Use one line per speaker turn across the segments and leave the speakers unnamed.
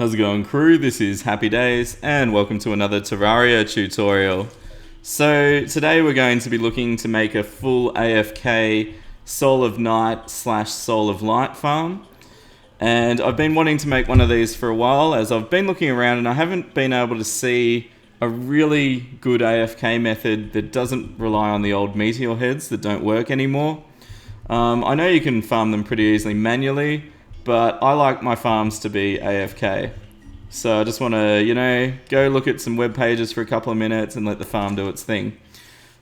How's it going, crew? This is Happy Days and welcome to another Terraria tutorial. So today we're going to be looking to make a full AFK Soul of Night / Soul of Light farm. And I've been wanting to make one of these for a while as I've been looking around and I haven't been able to see a really good AFK method that doesn't rely on the old meteor heads that don't work anymore. I know you can farm them pretty easily manually, but I like my farms to be AFK. So I just want to, go look at some web pages for a couple of minutes and let the farm do its thing.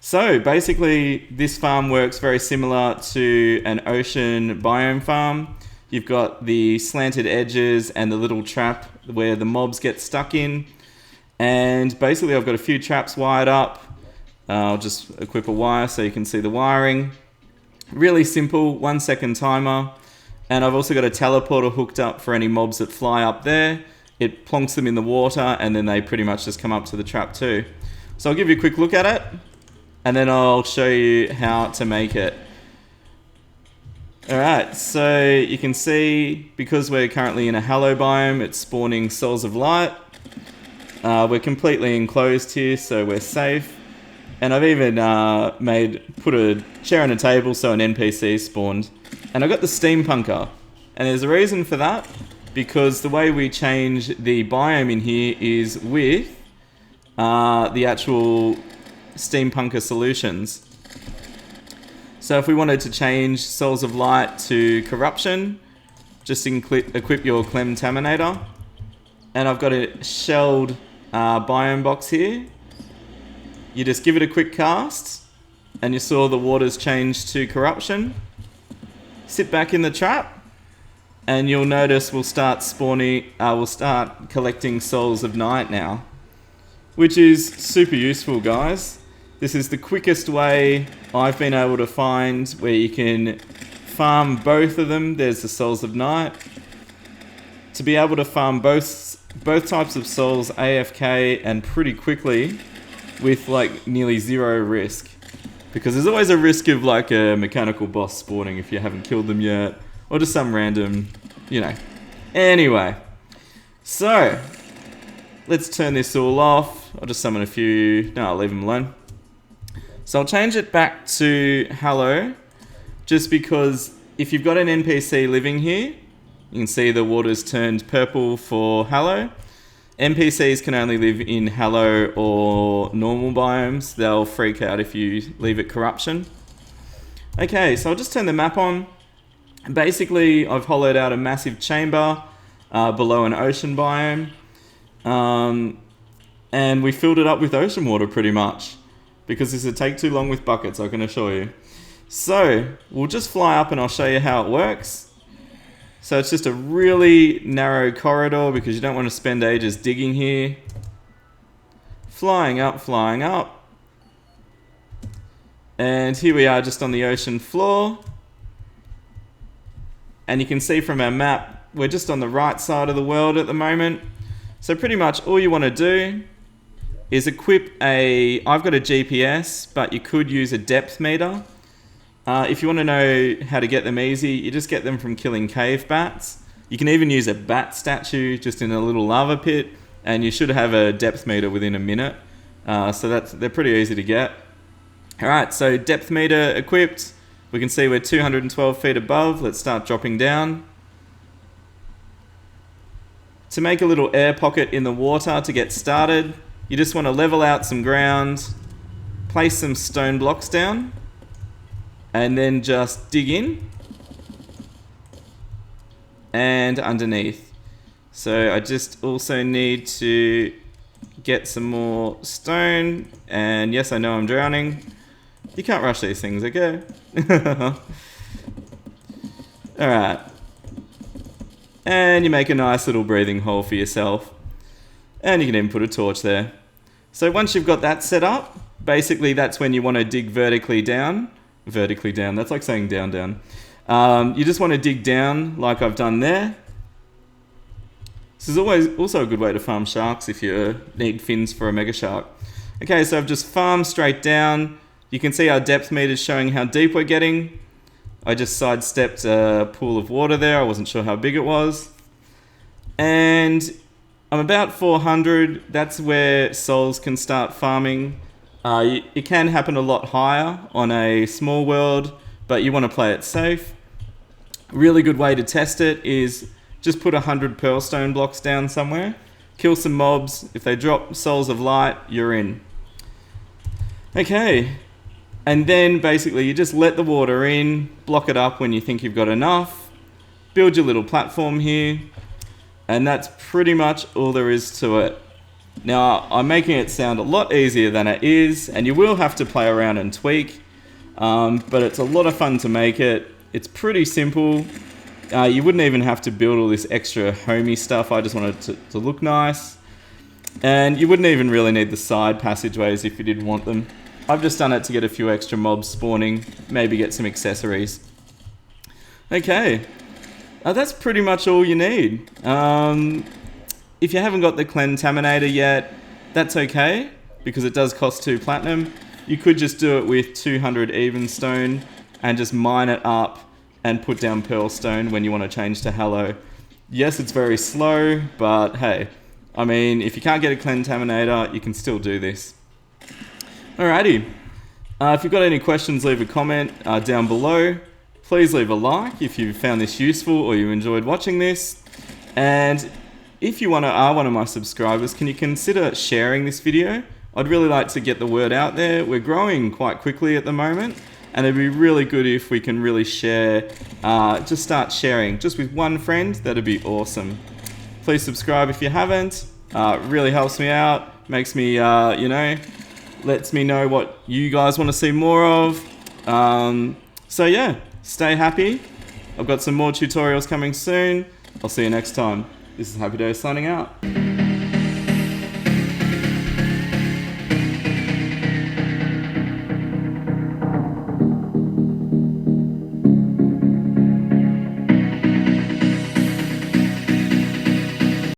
So basically, this farm works very similar to an ocean biome farm. You've got the slanted edges and the little trap where the mobs get stuck in. And basically, I've got a few traps wired up. I'll just equip a wire so you can see the wiring. Really simple, 1 second timer. And I've also got a teleporter hooked up for any mobs that fly up there. It plonks them in the water and then they pretty much just come up to the trap too. So I'll give you a quick look at it and then I'll show you how to make it. Alright, so you can see because we're currently in a Hallow biome, it's spawning Souls of Light. We're completely enclosed here, so we're safe. And I've even put a chair and a table so an NPC spawned. And I've got the Steampunker. And there's a reason for that, because the way we change the biome in here is with the actual Steampunker solutions. So if we wanted to change Souls of Light to Corruption, just equip your Clemtaminator. And I've got a shelled biome box here. You just give it a quick cast, and you saw the waters change to Corruption. Sit back in the trap, and you'll notice we'll start collecting Souls of Night now, which is super useful, guys. This is the quickest way I've been able to find where you can farm both of them. There's the Souls of Night. To be able to farm both types of souls AFK and pretty quickly with like nearly zero risk. Because there's always a risk of like a mechanical boss spawning if you haven't killed them yet. Or just some random, Anyway. So, let's turn this all off. I'll just summon a few. No, I'll leave them alone. So I'll change it back to Hallow. Just because if you've got an NPC living here, you can see the water's turned purple for Hallow. NPCs can only live in Hallow or normal biomes. They'll freak out if you leave it Corruption. Okay, so I'll just turn the map on. Basically, I've hollowed out a massive chamber below an ocean biome. And we filled it up with ocean water pretty much. Because this would take too long with buckets, I can assure you. So, we'll just fly up and I'll show you how it works. So it's just a really narrow corridor because you don't want to spend ages digging here. Flying up. And here we are just on the ocean floor. And you can see from our map, we're just on the right side of the world at the moment. So pretty much all you want to do is equip I've got a GPS, but you could use a depth meter. If you want to know how to get them easy, you just get them from killing cave bats. You can even use a bat statue just in a little lava pit, and you should have a depth meter within a minute. So they're pretty easy to get. Alright, so depth meter equipped. We can see we're 212 feet above. Let's start dropping down. To make a little air pocket in the water to get started, you just want to level out some ground, place some stone blocks down, and then just dig in and underneath. So I just also need to get some more stone, and yes, I know I'm drowning. You can't rush these things, okay? Alright. And you make a nice little breathing hole for yourself. And you can even put a torch there. So once you've got that set up, basically that's when you want to dig vertically down. Vertically down, that's like saying down. You just want to dig down like I've done there. This is always also a good way to farm sharks if you need fins for a mega shark. Okay, so I've just farmed straight down. You can see our depth meters showing how deep we're getting. I just sidestepped a pool of water there. I wasn't sure how big it was. And I'm about 400. That's where souls can start farming. It can happen a lot higher on a small world, but you want to play it safe. Really good way to test it is just put 100 pearlstone blocks down somewhere, kill some mobs. If they drop souls of light, you're in. Okay, and then basically you just let the water in, block it up when you think you've got enough, build your little platform here, and that's pretty much all there is to it. Now, I'm making it sound a lot easier than it is, and you will have to play around and tweak, but it's a lot of fun to make it. It's pretty simple. You wouldn't even have to build all this extra homey stuff. I just wanted it to look nice. And you wouldn't even really need the side passageways if you didn't want them. I've just done it to get a few extra mobs spawning, maybe get some accessories. Okay, that's pretty much all you need. If you haven't got the Clentaminator yet, that's okay, because it does cost 2 platinum. You could just do it with 200 Evenstone and just mine it up and put down Pearlstone when you want to change to Hallow. Yes, it's very slow, but hey, I mean, if you can't get a Clentaminator, you can still do this. Alrighty, if you've got any questions, leave a comment down below. Please leave a like if you found this useful or you enjoyed watching this. And if you are one of my subscribers, can you consider sharing this video? I'd really like to get the word out there. We're growing quite quickly at the moment, and it'd be really good if we can really share, just start sharing, just with one friend. That'd be awesome. Please subscribe if you haven't. It really helps me out, makes me, lets me know what you guys want to see more of. So yeah, stay happy. I've got some more tutorials coming soon. I'll see you next time. This is Happy Days signing out.